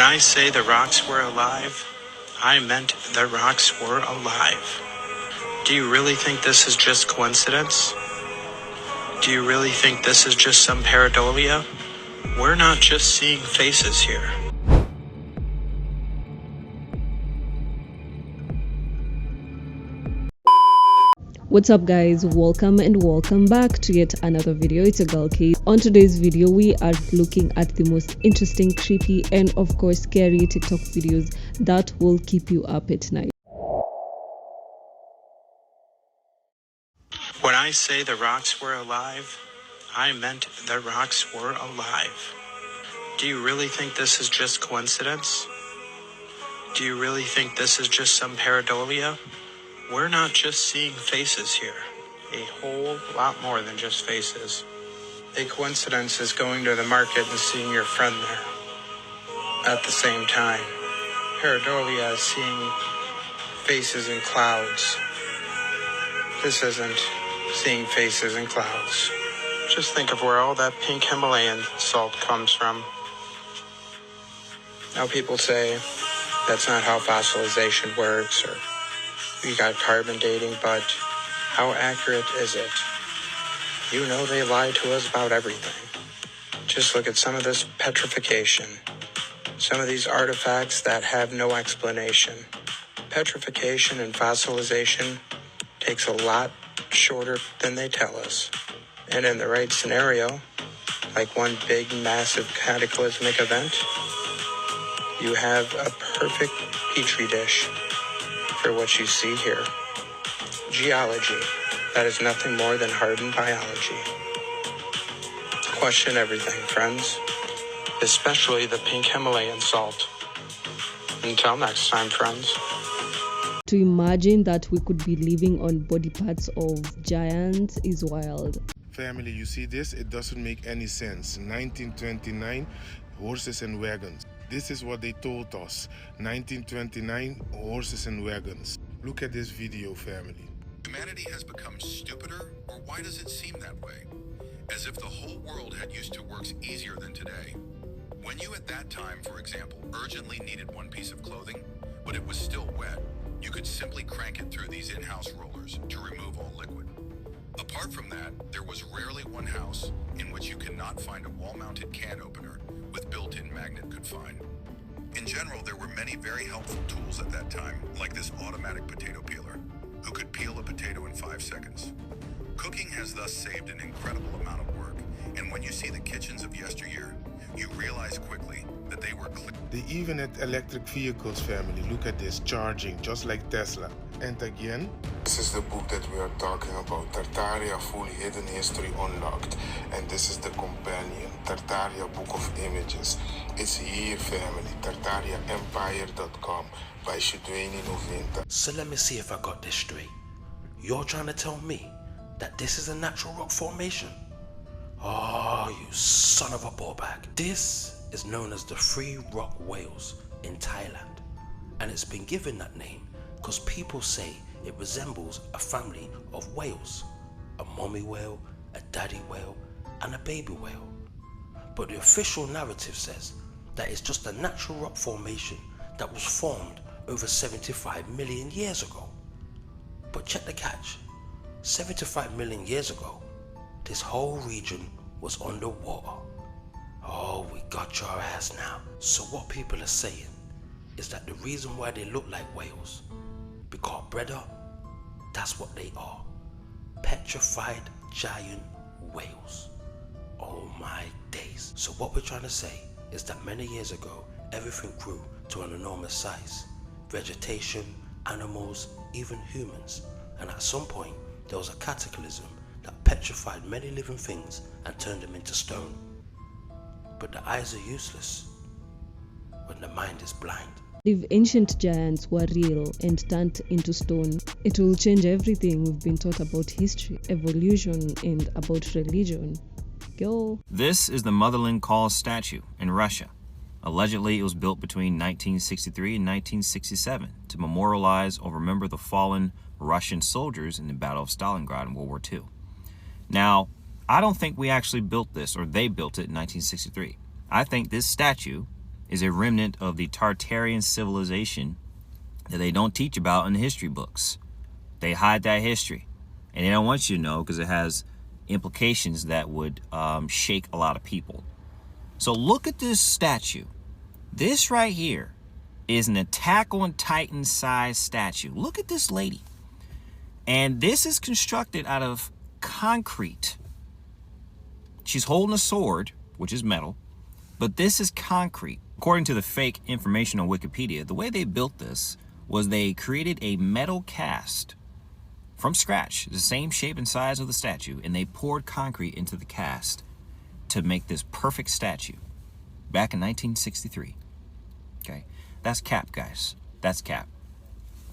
I say the rocks were alive, I meant the rocks were alive. Do you really think this is just coincidence? Do you really think this is just some pareidolia? We're not just seeing faces here. What's up guys, welcome back to yet another video. It's your girl Kate. On today's video we are looking at the most interesting, creepy and of course scary TikTok videos that will keep you up at night. When I say the rocks were alive, I meant the rocks were alive. Do you really think this is just coincidence? Do you really think this is just some pareidolia? We're not just seeing faces here. A whole lot more than just faces. A coincidence is going to the market and seeing your friend there at the same time. Pareidolia is seeing faces in clouds. This isn't seeing faces in clouds. Just think of where all that pink Himalayan salt comes from. Now people say that's not how fossilization works, or we got carbon dating, but how accurate is it? You know they lie to us about everything. Just look at some of this petrification. Some of these artifacts that have no explanation. Petrification and fossilization takes a lot shorter than they tell us. And in the right scenario, like one big massive cataclysmic event, you have a perfect petri dish for what you see here. Geology, that is nothing more than hardened biology. Question everything, friends, especially the pink Himalayan salt. Until next time, friends. To imagine that we could be living on body parts of giants is wild. Family, you see this? It doesn't make any sense. 1929, horses and wagons. This is what they told us. 1929, horses and wagons. Look at this video, family. Humanity has become stupider, or why does it seem that way? As if the whole world had used to works easier than today. When you at that time, for example, urgently needed one piece of clothing, but it was still wet, you could simply crank it through these in-house rollers to remove all liquid. Apart from that, there was rarely one house in which you cannot find a wall-mounted can opener with built-in magnet could find. In general, there were many very helpful tools at that time, like this automatic potato peeler, who could peel a potato in 5 seconds. Cooking has thus saved an incredible amount of work, and when you see the kitchens of yesteryear, you realize quickly that they were They even had electric vehicles, family. Look at this, charging, just like Tesla. And again, this is the book that we are talking about, Tartaria Full Hidden History Unlocked. And this is the companion, Tartaria Book of Images. It's here, family, tartariaempire.com by Shudweni Novinta. So let me see if I got this straight. You're trying to tell me that this is a natural rock formation? Oh, you son of a ballbag. This is known as the Free Rock Whales in Thailand, and it's been given that name because people say it resembles a family of whales, a mommy whale, a daddy whale, and a baby whale. But the official narrative says that it's just a natural rock formation that was formed over 75 million years ago. But check the catch, 75 million years ago, this whole region was underwater. Oh, we got your ass now. So what people are saying is that the reason why they look like whales, because brother, that's what they are. Petrified giant whales. Oh my days. So what we're trying to say is that many years ago, everything grew to an enormous size. Vegetation, animals, even humans. And at some point, there was a cataclysm that petrified many living things and turned them into stone. But the eyes are useless when the mind is blind. If ancient giants were real and turned into stone, it will change everything we've been taught about history, evolution, and about religion. Go! This is the Motherland Call statue in Russia. Allegedly, it was built between 1963 and 1967 to memorialize or remember the fallen Russian soldiers in the Battle of Stalingrad in World War II. Now, I don't think we actually built this, or they built it in 1963. I think this statue is a remnant of the Tartarian civilization that they don't teach about in the history books. They hide that history, and they don't want you to know because it has implications that would shake a lot of people. So look at this statue. This right here is an Attack on Titan size statue. Look at this lady. And this is constructed out of concrete. She's holding a sword, which is metal, but this is concrete. According to the fake information on Wikipedia, the way they built this was they created a metal cast from scratch, the same shape and size of the statue, and they poured concrete into the cast to make this perfect statue back in 1963. Okay, that's cap, guys. That's cap.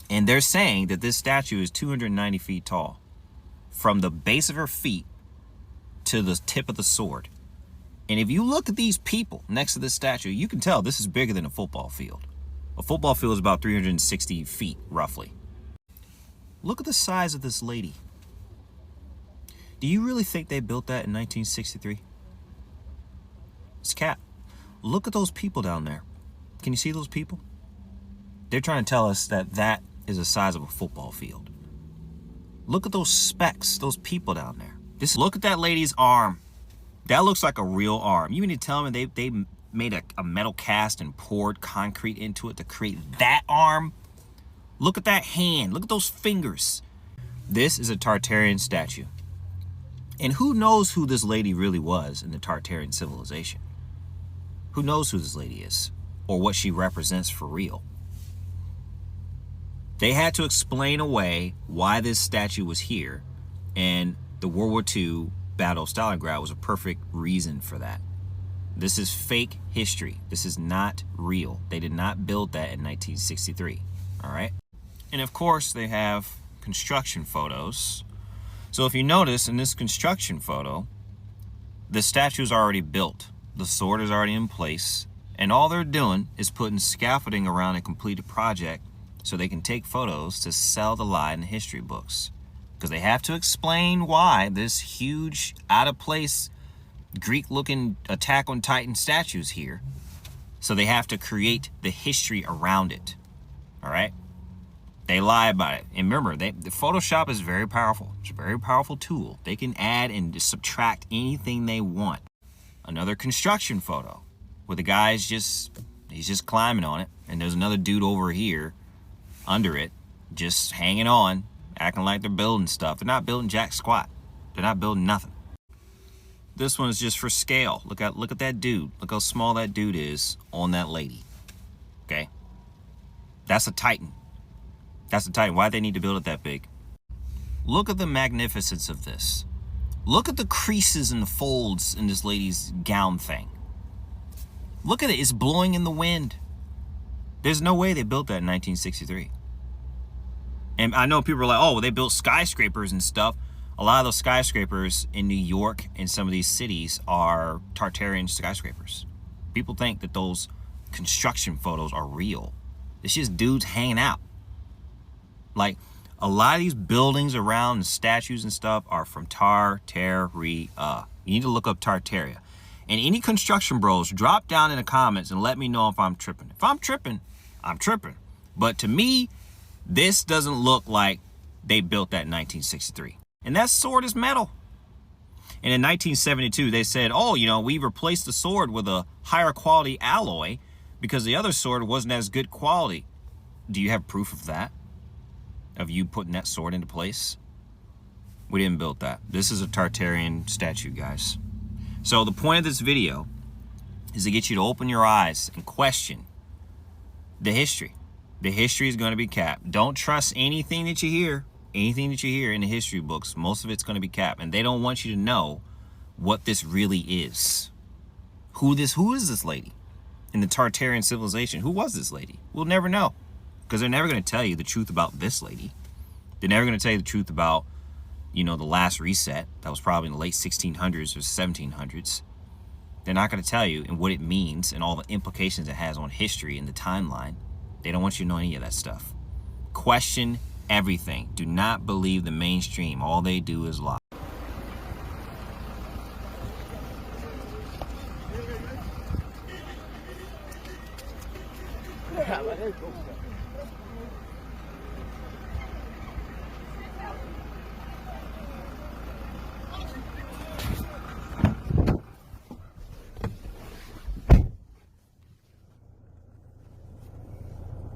And they're saying that this statue is 290 feet tall, from the base of her feet to the tip of the sword. And if you look at these people next to this statue, you can tell this is bigger than a football field. A football field is about 360 feet, roughly. Look at the size of this lady. Do you really think they built that in 1963? It's cap. Look at those people down there. Can you see those people? They're trying to tell us that that is the size of a football field. Look at those specks, those people down there. Just look at that lady's arm. That looks like a real arm. You mean to tell me they made a metal cast and poured concrete into it to create that arm? Look at that hand. Look at those fingers. This is a Tartarian statue. And who knows who this lady really was in the Tartarian civilization? Who knows who this lady is or what she represents for real? They had to explain away why this statue was here, and the World War II Battle of Stalingrad was a perfect reason for that. This is fake history. This is not real. They did not build that in 1963, all right? And of course, they have construction photos. So if you notice in this construction photo, the statue is already built. The sword is already in place, and all they're doing is putting scaffolding around a completed project so they can take photos to sell the lie in the history books. Because they have to explain why this huge, out-of-place, Greek-looking Attack on Titan statue is here. So they have to create the history around it. All right? They lie about it. And remember, the Photoshop is very powerful. It's a very powerful tool. They can add and subtract anything they want. Another construction photo where the guy's he's just climbing on it. And there's another dude over here under it, just hanging on, acting like they're building stuff. They're not building jack squat. They're not building nothing. This one is just for scale. Look at that dude. Look how small that dude is on that lady. Okay? That's a Titan. That's a Titan. Why'd they need to build it that big? Look at the magnificence of this. Look at the creases and the folds in this lady's gown thing. Look at it. It's blowing in the wind. There's no way they built that in 1963. And I know people are like, oh, well, they built skyscrapers and stuff. A lot of those skyscrapers in New York and some of these cities are Tartarian skyscrapers. People think that those construction photos are real. It's just dudes hanging out. Like, a lot of these buildings around and statues and stuff are from Tartaria. You need to look up Tartaria. And any construction bros, drop down in the comments and let me know if I'm tripping. If I'm tripping, I'm tripping. But to me, this doesn't look like they built that in 1963. And that sword is metal. And in 1972, they said, oh, we replaced the sword with a higher quality alloy because the other sword wasn't as good quality. Do you have proof of that? Of you putting that sword into place? We didn't build that. This is a Tartarian statue, guys. So the point of this video is to get you to open your eyes and question the history. The history is going to be capped. Don't trust anything that you hear. Anything that you hear in the history books, most of it's going to be capped. And they don't want you to know what this really is. Who is this lady? In the Tartarian civilization, who was this lady? We'll never know. Because they're never going to tell you the truth about this lady. They're never going to tell you the truth about, the last reset. That was probably in the late 1600s or 1700s. They're not going to tell you and what it means and all the implications it has on history and the timeline. They don't want you to know any of that stuff. Question everything. Do not believe the mainstream. All they do is lie.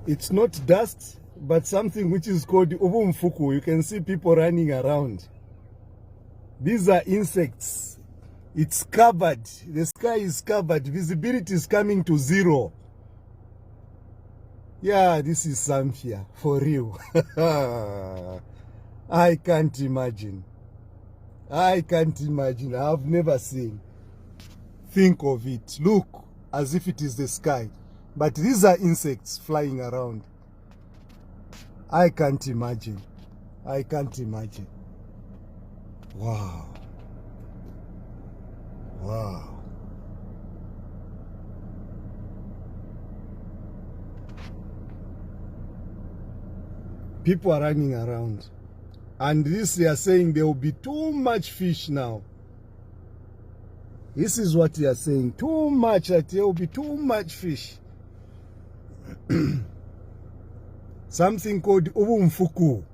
It's not dust, but something which is called ubumfuku. You can see people running around. These are insects. It's covered. The sky is covered. Visibility is coming to zero. Yeah, this is Samphia, for real. I can't imagine. I can't imagine. I've never seen. Think of it. Look, as if it is the sky. But these are insects flying around. I can't imagine. I can't imagine. Wow. Wow. People are running around. And this, they are saying there will be too much fish now. This is what they are saying. Too much, that there will be too much fish. Something called ubumfuku.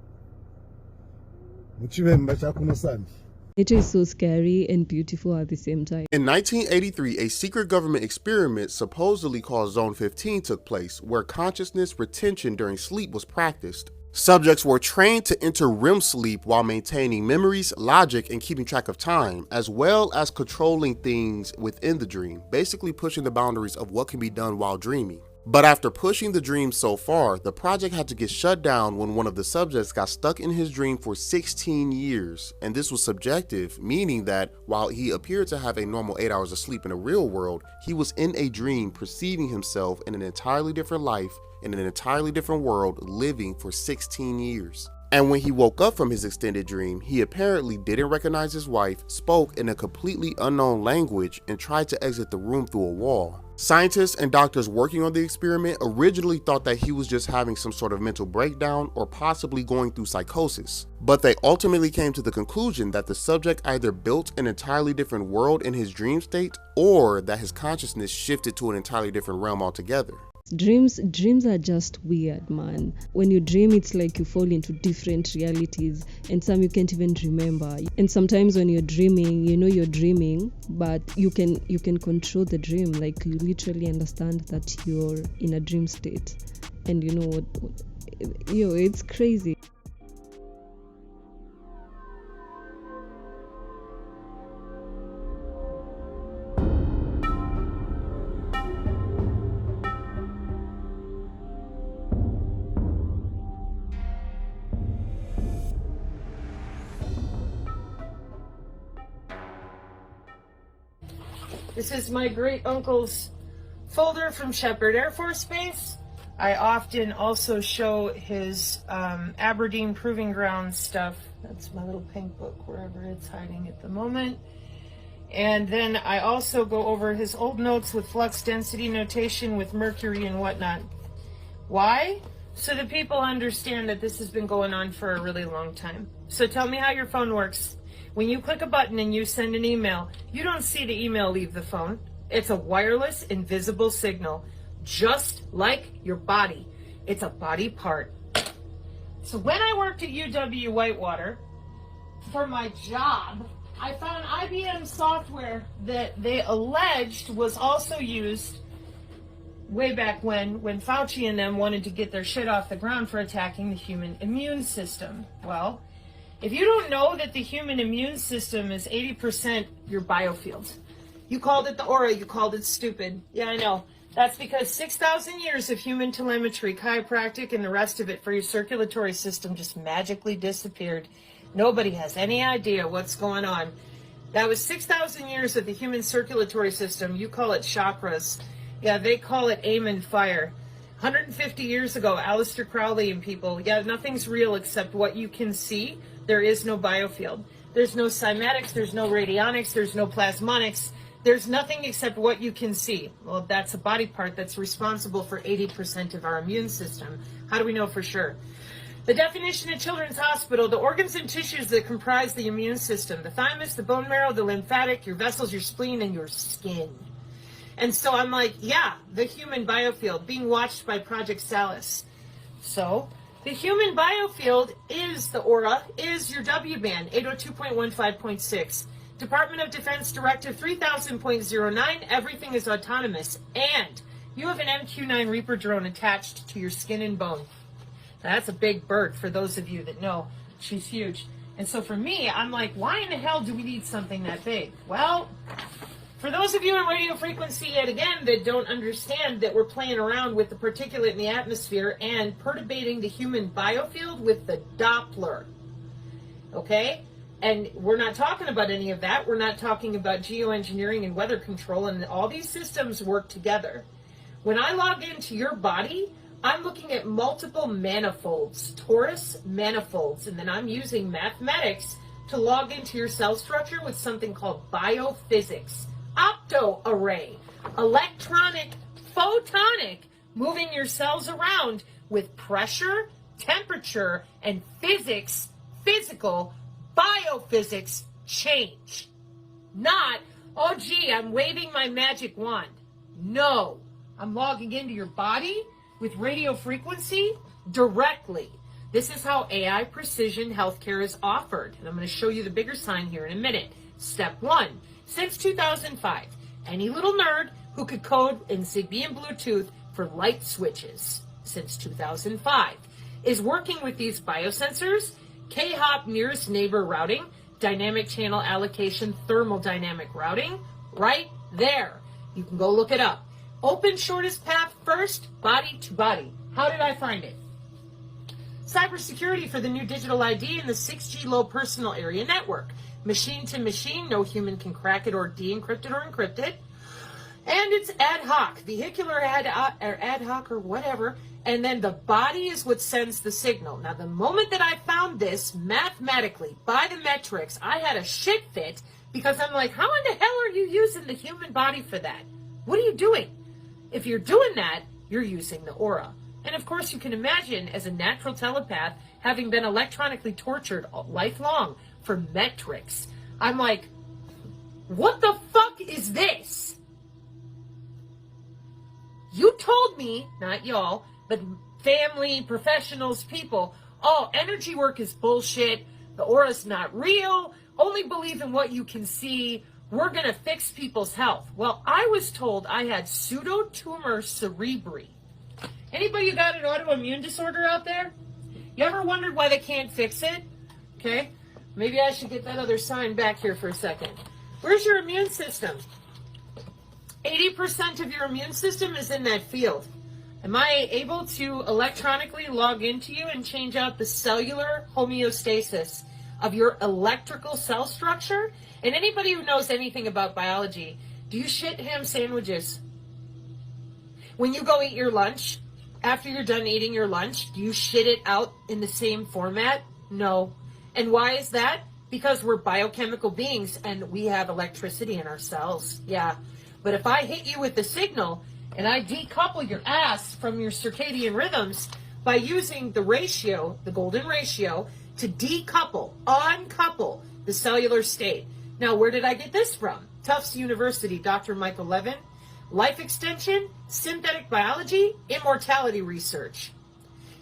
Nature is so scary and beautiful at the same time. In 1983, a secret government experiment supposedly called Zone 15 took place, where consciousness retention during sleep was practiced. Subjects were trained to enter REM sleep while maintaining memories, logic, and keeping track of time, as well as controlling things within the dream, basically pushing the boundaries of what can be done while dreaming. But after pushing the dream so far, the project had to get shut down when one of the subjects got stuck in his dream for 16 years. And this was subjective, meaning that while he appeared to have a normal 8 hours of sleep in the real world, he was in a dream perceiving himself in an entirely different life, in an entirely different world, living for 16 years. And when he woke up from his extended dream, he apparently didn't recognize his wife, spoke in a completely unknown language, and tried to exit the room through a wall. Scientists and doctors working on the experiment originally thought that he was just having some sort of mental breakdown or possibly going through psychosis. But they ultimately came to the conclusion that the subject either built an entirely different world in his dream state, or that his consciousness shifted to an entirely different realm altogether. Dreams are just weird, man. When you dream, it's like you fall into different realities, and some you can't even remember. And sometimes when you're dreaming, you know you're dreaming, but you can control the dream. Like, you literally understand that you're in a dream state, and you know what it's crazy. This is my great uncle's folder from Shepherd Air Force Base. I often also show his Aberdeen Proving Ground stuff. That's my little pink book, wherever it's hiding at the moment. And then I also go over his old notes with flux density notation with mercury and whatnot. Why? So that people understand that this has been going on for a really long time. So tell me how your phone works. When you click a button and you send an email, you don't see the email leave the phone. It's a wireless, invisible signal, just like your body. It's a body part. So when I worked at UW Whitewater, for my job, I found IBM software that they alleged was also used way back when Fauci and them wanted to get their shit off the ground for attacking the human immune system. Well, if you don't know that the human immune system is 80% your biofields, you called it the aura, you called it stupid. Yeah, I know. That's because 6,000 years of human telemetry, chiropractic, and the rest of it for your circulatory system just magically disappeared. Nobody has any idea what's going on. That was 6,000 years of the human circulatory system. You call it chakras. Yeah, they call it aim and fire. 150 years ago, Aleister Crowley and people, yeah, nothing's real except what you can see. There is no biofield. There's no cymatics, there's no radionics, there's no plasmonics. There's nothing except what you can see. Well, that's a body part that's responsible for 80% of our immune system. How do we know for sure? The definition at Children's Hospital: the organs and tissues that comprise the immune system, the thymus, the bone marrow, the lymphatic, your vessels, your spleen, and your skin. And so I'm like, yeah, the human biofield being watched by Project Salus. So the human biofield is the aura, is your W-band, 802.15.6. Department of Defense Directive 3000.09, everything is autonomous. And you have an MQ-9 Reaper drone attached to your skin and bone. Now, that's a big bird for those of you that know. She's huge. And so for me, I'm like, why in the hell do we need something that big? Well, for those of you in radio frequency, yet again, that don't understand that we're playing around with the particulate in the atmosphere and perturbating the human biofield with the Doppler. Okay? And we're not talking about any of that. We're not talking about geoengineering and weather control, and all these systems work together. When I log into your body, I'm looking at multiple manifolds, torus manifolds, and then I'm using mathematics to log into your cell structure with something called biophysics. Opto-array, electronic, photonic, moving your cells around with pressure, temperature, and physics, physical, biophysics change. Not, oh gee, I'm waving my magic wand. No, I'm logging into your body with radio frequency directly. This is how AI precision healthcare is offered. And I'm going to show you the bigger sign here in a minute. Step 1. Since 2005, any little nerd who could code in Zigbee and Bluetooth for light switches since 2005 is working with these biosensors, K-hop nearest neighbor routing, dynamic channel allocation, thermodynamic routing, right there. You can go look it up. Open shortest path first, body to body. How did I find it? Cybersecurity for the new digital ID and the 6G low personal area network. Machine to machine, no human can crack it or de-encrypt it or encrypt it. And it's ad hoc, vehicular ad hoc or whatever. And then the body is what sends the signal. Now, the moment that I found this mathematically by the metrics, I had a shit fit because I'm like, how in the hell are you using the human body for that? What are you doing? If you're doing that, you're using the aura. And of course, you can imagine as a natural telepath, having been electronically tortured lifelong for metrics, I'm like, what the fuck is this? You told me, not y'all, but family, professionals, people, oh, energy work is bullshit, the aura's not real, only believe in what you can see, we're going to fix people's health. Well, I was told I had pseudotumor cerebri. Anybody who got an autoimmune disorder out there? You ever wondered why they can't fix it? Okay, maybe I should get that other sign back here for a second. Where's your immune system? 80% of your immune system is in that field. Am I able to electronically log into you and change out the cellular homeostasis of your electrical cell structure? And anybody who knows anything about biology, do you shit ham sandwiches? When you go eat your lunch, after you're done eating your lunch, do you shit it out in the same format? No. And why is that? Because we're biochemical beings and we have electricity in our cells. Yeah. But if I hit you with the signal and I decouple your ass from your circadian rhythms by using the ratio, the golden ratio, to decouple, uncouple the cellular state. Now, where did I get this from? Tufts University, Dr. Michael Levin. Life extension, synthetic biology, immortality research.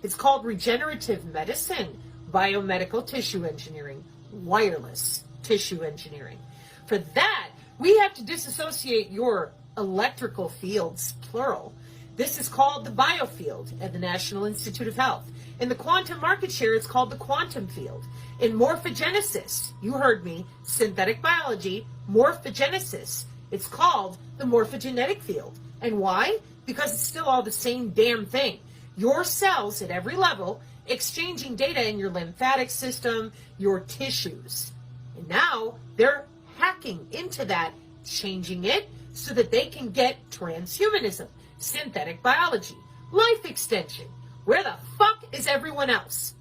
It's called regenerative medicine, biomedical tissue engineering, wireless tissue engineering. For that, we have to disassociate your electrical fields, plural. This is called the biofield at the National Institute of Health. In the quantum market share, it's called the quantum field. In morphogenesis, you heard me, synthetic biology, morphogenesis, it's called the morphogenetic field. And why? Because it's still all the same damn thing. Your cells at every level exchanging data in your lymphatic system, your tissues. And now they're hacking into that, changing it so that they can get transhumanism, synthetic biology, life extension. Where the fuck is everyone else?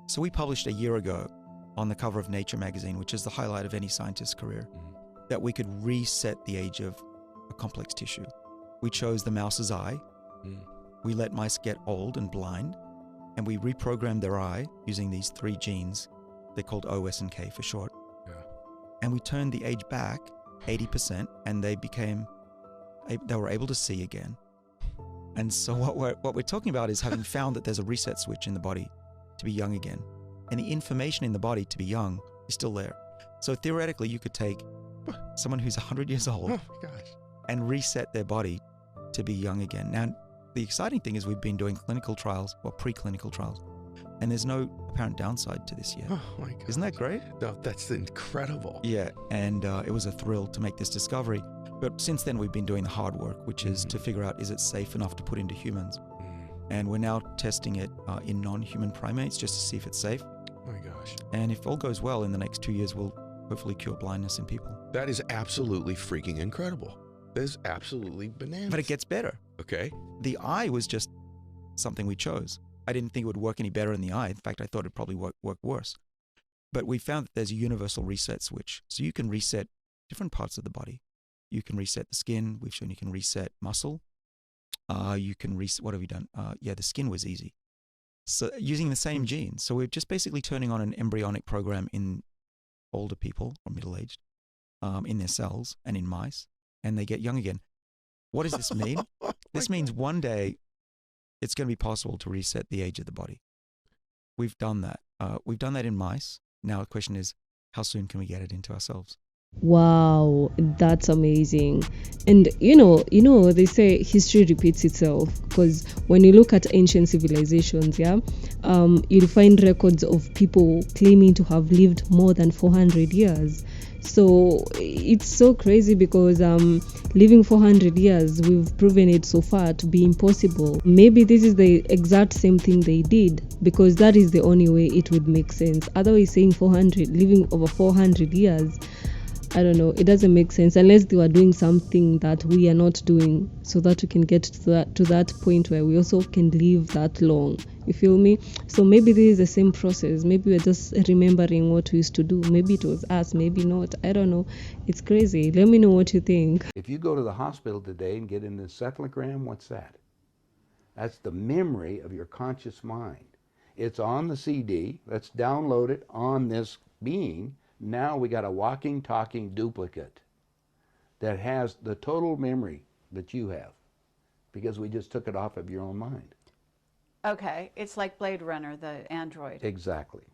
So we published a year ago on the cover of Nature magazine, which is the highlight of any scientist's career, that we could reset the age of a complex tissue. We chose the mouse's eye. We let mice get old and blind, and we reprogrammed their eye using these 3 genes. They're called O, S, and K for short. And we turned the age back 80%, and they became they were able to see again. And so what we're talking about is having found that there's a reset switch in the body to be young again. And the information in the body to be young is still there. So theoretically, you could take someone who's 100 years old and reset their body to be young again. Now, the exciting thing is we've been doing clinical trials or preclinical trials, and there's no apparent downside to this yet. Oh my God. Isn't that great? No, that's incredible. Yeah, and it was a thrill to make this discovery. But since then, we've been doing the hard work, which is to figure out, is it safe enough to put into humans? And we're now testing it in non-human primates just to see if it's safe. Oh my gosh. And if all goes well, in the next 2 years, we'll hopefully cure blindness in people. That is absolutely freaking incredible. That is absolutely bananas. But it gets better. Okay. The eye was just something we chose. I didn't think it would work any better in the eye. In fact, I thought it'd probably work worse. But we found that there's a universal reset switch. So you can reset different parts of the body. You can reset the skin. We've shown you can reset muscle. You can reset, what have we done? The skin was easy. So using the same genes. So we're just basically turning on an embryonic program in older people or middle-aged in their cells and in mice, and they get young again. What does this mean? This means one day it's going to be possible to reset the age of the body. We've done that. We've done that in mice. Now the question is, how soon can we get it into ourselves? Wow, that's amazing. And you know they say history repeats itself, because when you look at ancient civilizations, you'll find records of people claiming to have lived more than 400 years. So it's so crazy because living 400 years, we've proven it so far to be impossible. Maybe this is the exact same thing they did, because that is the only way it would make sense. Otherwise, saying living over 400 years, I don't know, it doesn't make sense unless they were doing something that we are not doing, so that we can get to that point where we also can live that long. You feel me? So maybe this is the same process. Maybe we're just remembering what we used to do. Maybe it was us, maybe not. I don't know. It's crazy. Let me know what you think. If you go to the hospital today and get an encephalogram, what's that? That's the memory of your conscious mind. It's on the CD. Let's download it on this being. Now we got a walking, talking duplicate that has the total memory that you have, because we just took it off of your own mind. Okay, it's like Blade Runner, the android. Exactly.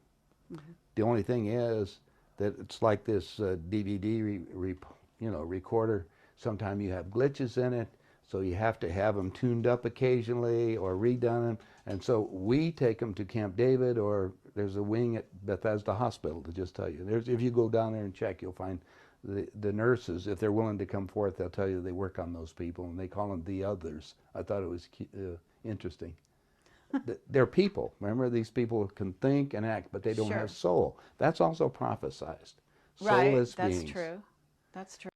The only thing is that it's like this DVD recorder. Sometimes you have glitches in it, so you have to have them tuned up occasionally or redone them. And so we take them to Camp David, or there's a wing at Bethesda Hospital, to just tell you. If you go down there and check, you'll find the nurses, if they're willing to come forth, they'll tell you they work on those people, and they call them the others. I thought it was interesting. They're people. Remember, these people can think and act, but they don't have soul. That's also prophesized. Soulless beings. That's true. That's true.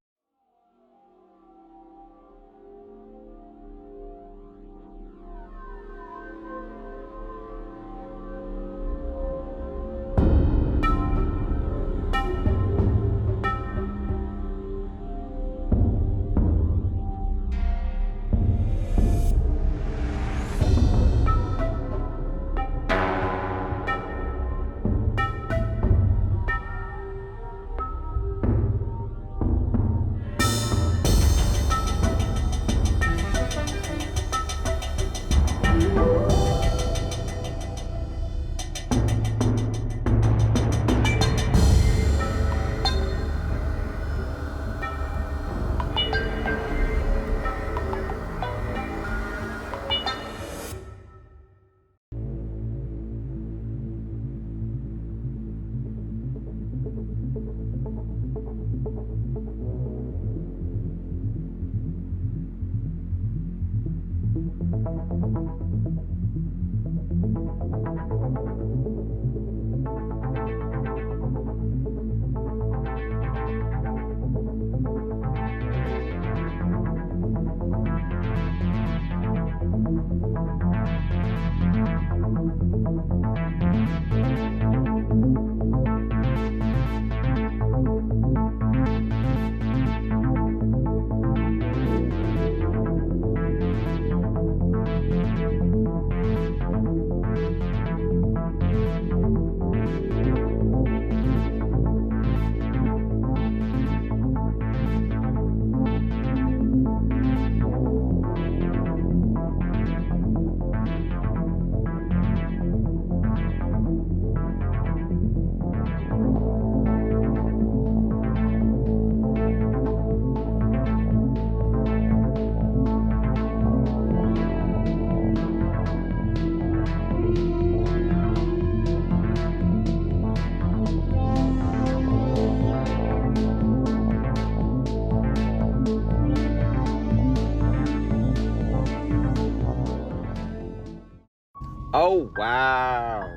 Oh, wow.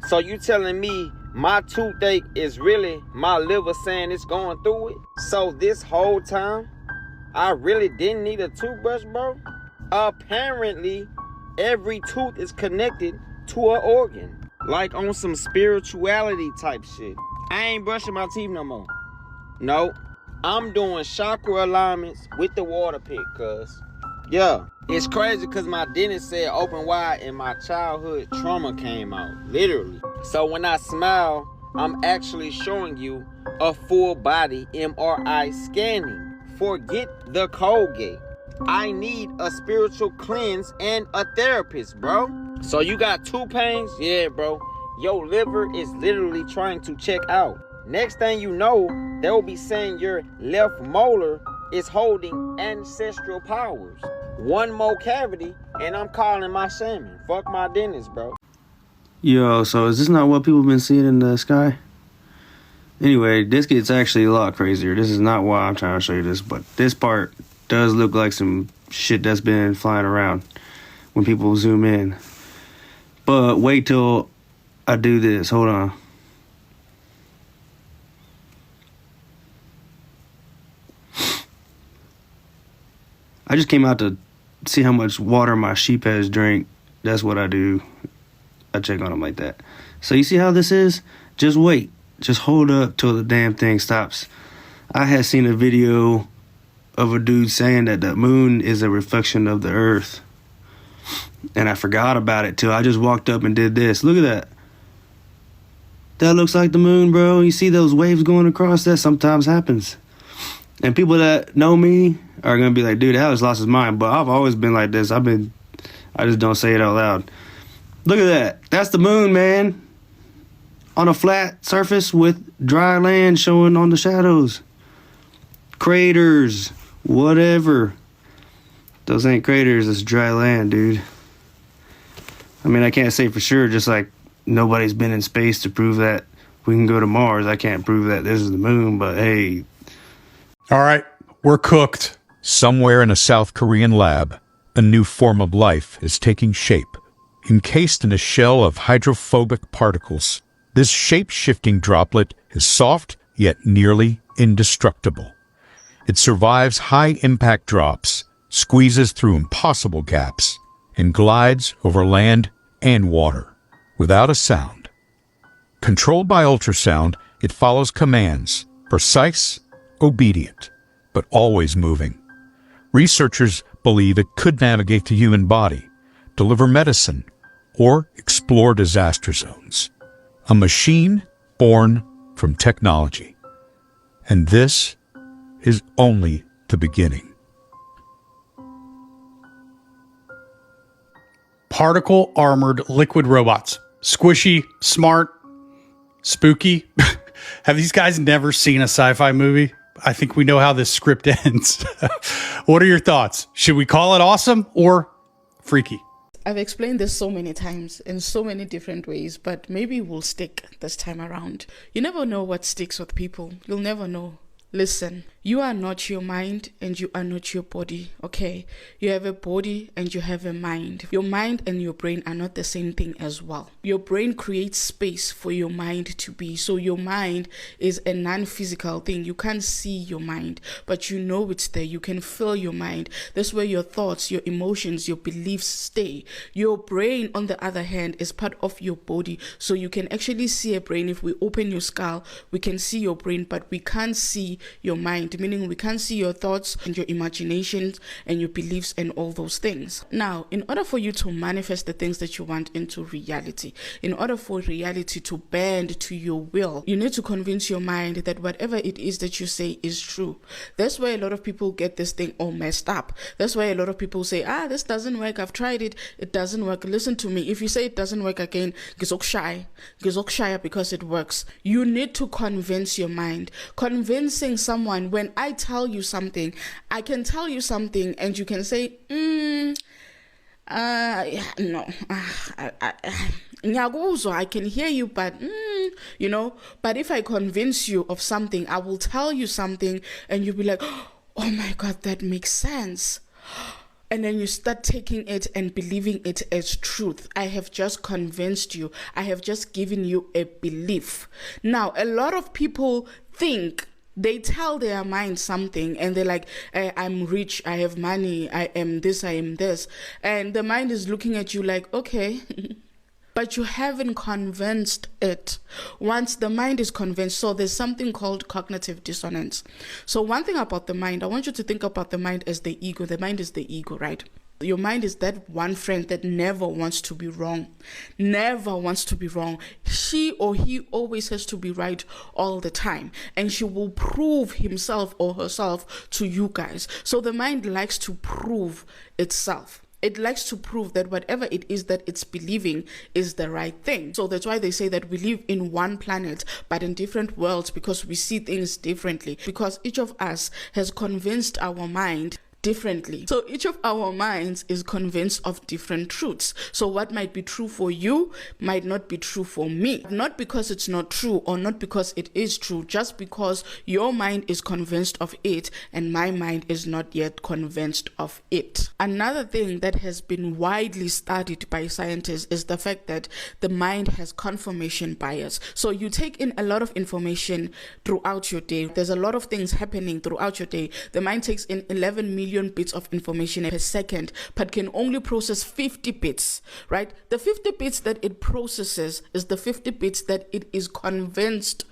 So you telling me my toothache is really my liver saying it's going through it? So this whole time, I really didn't need a toothbrush, bro? Apparently, every tooth is connected to an organ. Like on some spirituality type shit. I ain't brushing my teeth no more. No, I'm doing chakra alignments with the water pick, cuz. Yeah, it's crazy because my dentist said open wide and my childhood trauma came out, literally. So when I smile, I'm actually showing you a full body MRI scanning. Forget the Colgate. I need a spiritual cleanse and a therapist, bro. So you got two pains? Yeah, bro. Your liver is literally trying to check out. Next thing you know, they will be saying your left molar is holding ancestral powers. One more cavity, and I'm calling my shaman. Fuck my dentist, bro. Yo, so is this not what people have been seeing in the sky? Anyway, this gets actually a lot crazier. This is not why I'm trying to show you this, but this part does look like some shit that's been flying around when people zoom in. But wait till I do this. Hold on. I just came out to see how much water my sheep has drank. That's what I do. I check on them like that. So you see how this is? Just wait. Just hold up till the damn thing stops. I had seen a video of a dude saying that the moon is a reflection of the earth. And I forgot about it till I just walked up and did this. Look at that. That looks like the moon, bro. You see those waves going across? That sometimes happens. And people that know me are going to be like, dude, Alex lost his mind. But I've always been like this. I just don't say it out loud. Look at that. That's the moon, man. On a flat surface with dry land showing on the shadows. Craters. Whatever. Those ain't craters. It's dry land, dude. I mean, I can't say for sure, just like nobody's been in space to prove that we can go to Mars. I can't prove that this is the moon, but hey. All right, we're cooked. Somewhere in a South Korean lab, a new form of life is taking shape. Encased in a shell of hydrophobic particles, this shape-shifting droplet is soft yet nearly indestructible. It survives high-impact drops, squeezes through impossible gaps, and glides over land and water without a sound. Controlled by ultrasound, it follows commands, precise, obedient, but always moving. Researchers believe it could navigate the human body, deliver medicine, or explore disaster zones. A machine born from technology. And this is only the beginning. Particle armored liquid robots. Squishy, smart, spooky. Have these guys never seen a sci-fi movie? I think we know how this script ends. What are your thoughts? Should we call it awesome or freaky? I've explained this so many times in so many different ways, but maybe we'll stick this time around. You never know what sticks with people. You'll never know. Listen, you are not your mind and you are not your body, okay? You have a body and you have a mind. Your mind and your brain are not the same thing as well. Your brain creates space for your mind to be. So your mind is a non-physical thing. You can't see your mind, but you know it's there. You can feel your mind. That's where your thoughts, your emotions, your beliefs stay. Your brain, on the other hand, is part of your body. So you can actually see a brain. If we open your skull, we can see your brain, but we can't see your mind, meaning we can't see your thoughts and your imaginations and your beliefs and all those things. Now, in order for you to manifest the things that you want into reality, in order for reality to bend to your will, you need to convince your mind that whatever it is that you say is true. That's why a lot of people get this thing all messed up. That's why a lot of people say, this doesn't work, I've tried it, it doesn't work. Listen to me, if you say it doesn't work again, gizok shy because it works. You need to convince your mind. Convincing someone, when I tell you something, I can tell you something and you can say, no, I can hear you, but but if I convince you of something, I will tell you something and you'll be like, oh my God, that makes sense. And then you start taking it and believing it as truth. I have just convinced you. I have just given you a belief. Now, a lot of people think, they tell their mind something and they're like, I'm rich, I have money, I am this, I am this. And the mind is looking at you like, okay, but you haven't convinced it. Once the mind is convinced, so there's something called cognitive dissonance. So one thing about the mind, I want you to think about the mind as the ego. The mind is the ego, right? Your mind is that one friend that never wants to be wrong. Never wants to be wrong. She or he always has to be right all the time. And she will prove himself or herself to you guys. So the mind likes to prove itself. It likes to prove that whatever it is that it's believing is the right thing. So that's why they say that we live in one planet, but in different worlds, because we see things differently. Because each of us has convinced our mind differently. So each of our minds is convinced of different truths. So what might be true for you might not be true for me. Not because it's not true or not because it is true, just because your mind is convinced of it and my mind is not yet convinced of it. Another thing that has been widely studied by scientists is the fact that the mind has confirmation bias. So you take in a lot of information throughout your day. There's a lot of things happening throughout your day. The mind takes in 11 million bits of information per second, but can only process 50 bits, right? The 50 bits that it processes is the 50 bits that it is convinced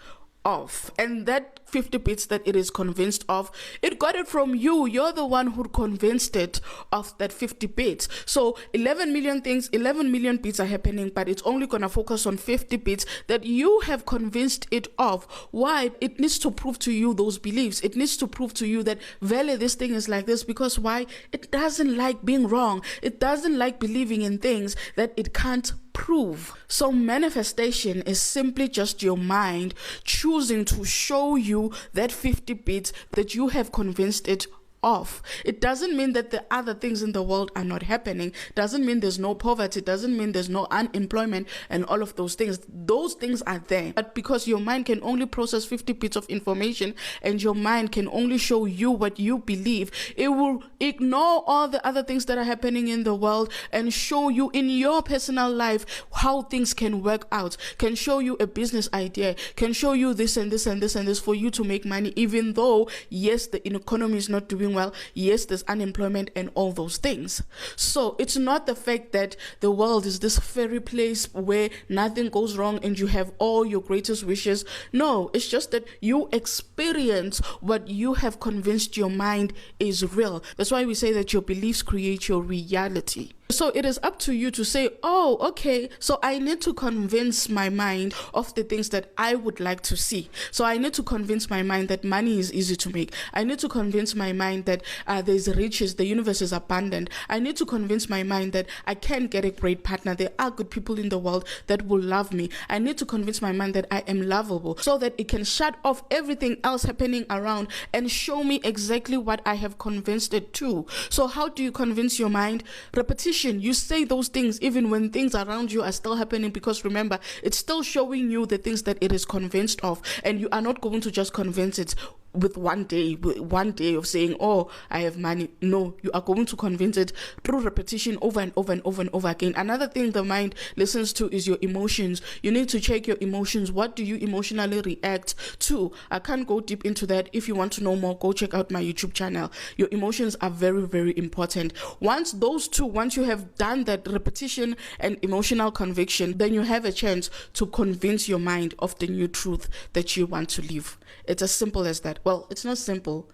of. And that 50 bits that it is convinced of, it got it from you. You're the one who convinced it of that 50 bits. So 11 million things, 11 million bits are happening, but it's only going to focus on 50 bits that you have convinced it of. Why? It needs to prove to you those beliefs. It needs to prove to you that, Vele, this thing is like this, because why? It doesn't like being wrong. It doesn't like believing in things that it can't prove. So manifestation is simply just your mind choosing to show you that 50 bits that you have convinced it of. It doesn't mean that the other things in the world are not happening. Doesn't mean there's no poverty. Doesn't mean there's no unemployment and all of those things. Those things are there. But because your mind can only process 50 bits of information and your mind can only show you what you believe, it will ignore all the other things that are happening in the world and show you in your personal life how things can work out, can show you a business idea, can show you this and this and this and this for you to make money, even though, yes, the economy is not doing well, yes, there's unemployment and all those things. So it's not the fact that the world is this fairy place where nothing goes wrong and you have all your greatest wishes. No, it's just that you experience what you have convinced your mind is real. That's why we say that your beliefs create your reality. So it is up to you to say, oh, okay, so I need to convince my mind of the things that I would like to see. So I need to convince my mind that money is easy to make. I need to convince my mind that there's riches, the universe is abundant. I need to convince my mind that I can get a great partner. There are good people in the world that will love me. I need to convince my mind that I am lovable so that it can shut off everything else happening around and show me exactly what I have convinced it to. So how do you convince your mind? Repetition. You say those things even when things around you are still happening, because remember, it's still showing you the things that it is convinced of, and you are not going to just convince it with one day of saying, oh, I have money. No, you are going to convince it through repetition over and over and over and over again. Another thing the mind listens to is your emotions. You need to check your emotions. What do you emotionally react to? I can't go deep into that. If you want to know more, go check out my YouTube channel. Your emotions are very, very important. Once you have done that repetition and emotional conviction, then you have a chance to convince your mind of the new truth that you want to live. It's as simple as that. Well, it's not simple.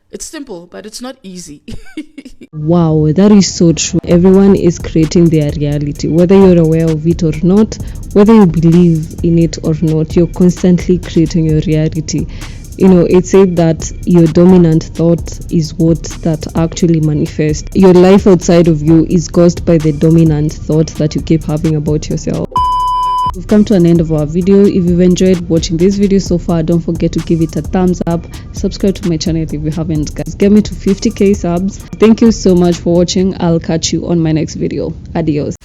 It's simple, but it's not easy. Wow, that is so true. Everyone is creating their reality, whether you're aware of it or not, whether you believe in it or not, you're constantly creating your reality. You know, it's said that your dominant thought is what that actually manifests. Your life outside of you is caused by the dominant thought that you keep having about yourself. We've come to an end of our video. If you've enjoyed watching this video so far, don't forget to give it a thumbs up. Subscribe to my channel if you haven't, guys. Get me to 50k subs. Thank you so much for watching. I'll catch you on my next video. Adios.